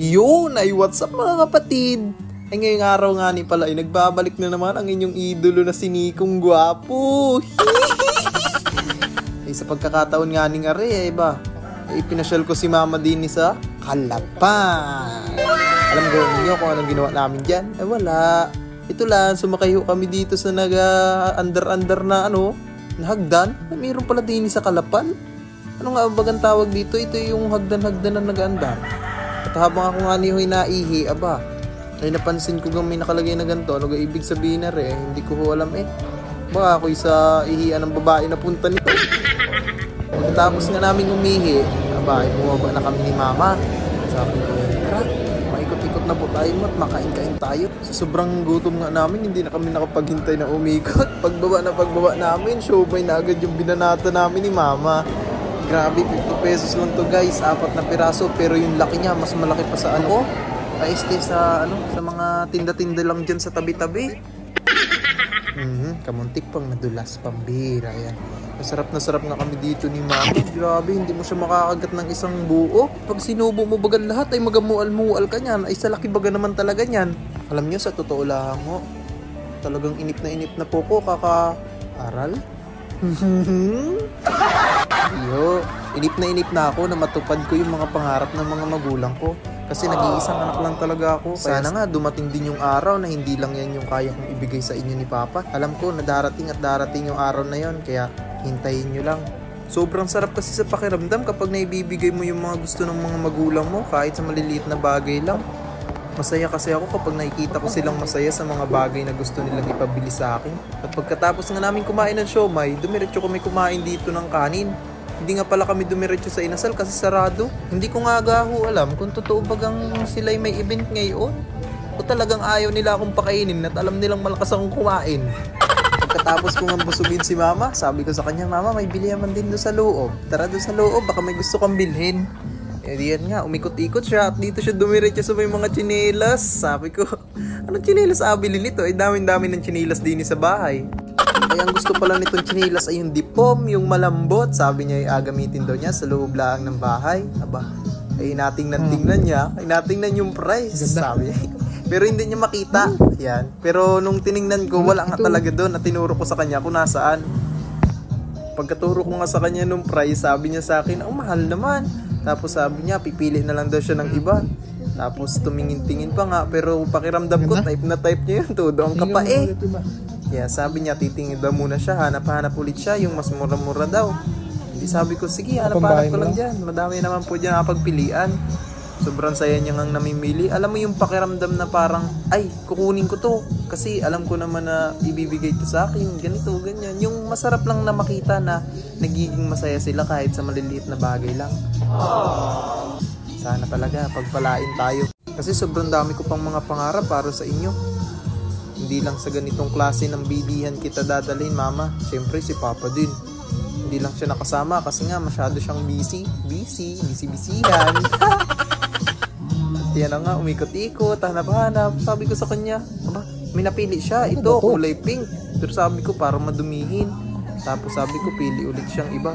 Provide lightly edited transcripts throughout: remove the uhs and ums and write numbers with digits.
Yun ay what's up mga kapatid. Ay ngayong araw nga ni pala ay nagbabalik na naman ang inyong idolo na si Nikong Gwapo. Ay sa pagkakataon nga ni Are ay ba, ay pinasyal ko si Mama din sa Calapan. Alam ko ninyo kung anong ginawa namin dyan? Ay wala. Ito lang, sumakay kami dito sa under na na hagdan. Ay, mayroon pala din sa Calapan. Ano nga bagang tawag dito? Ito yung hagdan na nag-andar. At habang ako nga niyo naihi, aba, ay napansin ko may nakalagay na ganito. Ano ga ibig sabihin na rin? Hindi ko alam eh. Baka ako'y sa ihian ng babae na punta nito. Pagkatapos nga namin umihi, aba, ay bumaba na kami ni Mama. Sabi ko, tara, maikot-ikot na po tayo at makain-kain tayo. Sa sobrang gutom nga namin, hindi na kami nakapaghintay na umikot. Pagbaba namin, syobay na agad yung binanata namin ni Mama. Grabe, 50 pesos lang to guys, 4 na piraso, pero yung laki niya mas malaki pa sa sa mga tinda-tinda lang dyan sa tabi-tabi. Kamuntik pang nadulas, pambira yan. Masarap na sarap nga kami dito ni Mama. Grabe, hindi mo siya makakagat ng isang buo. Pag sinubo mo bagan lahat ay magamual-mual ka niyan. Ay sa laki baga naman talaga niyan. Alam niyo sa totoo lang ho, talagang inip na po ko kaka-aral. Yo, inip na ako na matupad ko yung mga pangarap ng mga magulang ko. Kasi nag-iisang anak lang talaga ako. Sana nga dumating din yung araw na hindi lang yan yung kaya kong ibigay sa inyo ni Papa. Alam ko na darating yung araw na yon, kaya hintayin nyo lang. Sobrang sarap kasi sa pakiramdam kapag naibibigay mo yung mga gusto ng mga magulang mo kahit sa maliliit na bagay lang. Masaya kasi ako kapag nakikita ko silang masaya sa mga bagay na gusto nilang ipabili sa akin. At pagkatapos nga namin kumain ng siomai, dumiretso kami kumain dito ng kanin. Hindi nga pala kami dumiretso sa inasal kasi sarado. Hindi ko nga gaho alam kung totoo bagang sila'y may event ngayon. O talagang ayaw nila akong pakainin at alam nilang malakas akong kumain. Pagkatapos ko nga busugin si Mama, sabi ko sa kanya, Mama, may bili naman din doon sa loob. Tara doon sa loob, baka may gusto kang bilhin. Eh diyan nga, umikot-ikot siya at dito siya dumiretso sa may mga tsinelas. Sabi ko, anong tsinelas abilin nito? Eh dami-dami ng tsinelas din sa bahay. Ay ang gusto pala nitong tsinelas ay yung dipom, yung malambot. Sabi niya ay agamitin daw niya sa loob lang ng bahay. Aba, ay natingnan niya, ay natingnan yung price. Sabi niya. Pero hindi niya makita. Yan. Pero nung tiningnan ko, wala nga talaga doon at tinuro ko sa kanya kung nasaan. Pagkaturo ko nga sa kanya nung price, sabi niya sa akin, mahal naman. Tapos sabi niya, pipili na lang daw siya ng iba. Tapos tumingin-tingin pa nga, pero pakiramdam ko, type na type niya yun, todo ang kapae. Kaya sabi niya, titingin daw muna siya, hanap-hanap ulit siya, yung mas mura-mura daw. Hindi sabi ko, sige, hanap-hanap ko lang dyan. Madami naman po dyan nakapagpilian. Sobrang saya niya ngang namimili. Alam mo yung pakiramdam na parang, ay, kukunin ko to. Kasi alam ko naman na ibibigay to sa akin, ganito, ganyan. Yung masarap lang na makita na nagiging masaya sila kahit sa maliliit na bagay lang. Sana talaga, pagpalain tayo. Kasi sobrang dami ko pang mga pangarap para sa inyo. Hindi lang sa ganitong klase ng bilihan kita dadalhin, Mama. Siyempre si Papa din. Hindi lang siya nakasama kasi nga masyado siyang busy-busyhan. At yan na nga, umikot-ikot, hanap-hanap. Sabi ko sa kanya, aba, may napili siya. Ito, kulay pink. Pero sabi ko, parang madumihin. Tapos sabi ko, pili ulit siyang iba.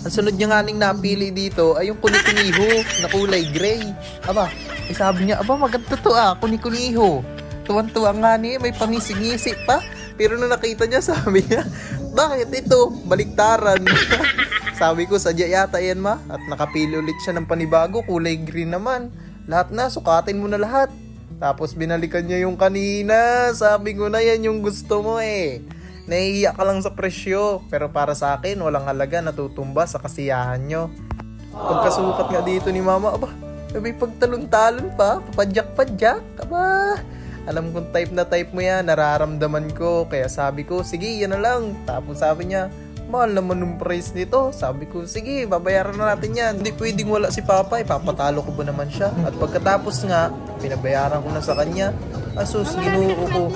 Ang sunod niya nga ning napili dito ay yung kuni-kuniho na kulay gray. Aba, sabi niya, aba, maganda to kuni-kuniho. Tuwan-tuwa nga niya, may pangisi-ngisi pa. Pero nung nakita niya, sabi niya, bakit ito? Baliktaran. Sabi ko, sadya yata yan, Ma. At nakapili ulit siya ng panibago, kulay green naman. Lahat na, sukatin mo na lahat. Tapos binalikan niya yung kanina. Sabi ko na yan yung gusto mo eh. Nahihiya ka lang sa presyo. Pero para sa akin, walang halaga, natutumba sa kasiyahan nyo. Pagkasukat nga dito ni Mama, aba, may pagtalon-talon pa, papadyak-padyak. Aba, alam kong type na type mo yan, nararamdaman ko. Kaya sabi ko, sige, yan na lang. Tapos sabi niya, mahal naman yung price nito. Sabi ko, sige, babayaran na natin yan. Hindi pwedeng wala si Papa, ipapatalo ko ba naman siya? At pagkatapos nga, pinabayaran ko na sa kanya. Asus, ginuo ko.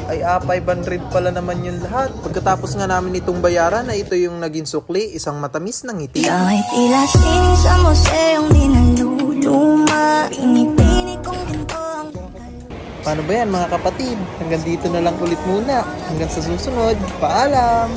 Ay, 500 pala naman yun lahat. Pagkatapos nga namin itong bayaran, na ito yung naging sukli, isang matamis ng ngiti. Kahit ilasing sa museong di naluluma, pinipili kong ginto ang... Paano ba yan mga kapatid? Hanggang dito na lang ulit muna. Hanggang sa susunod, paalam!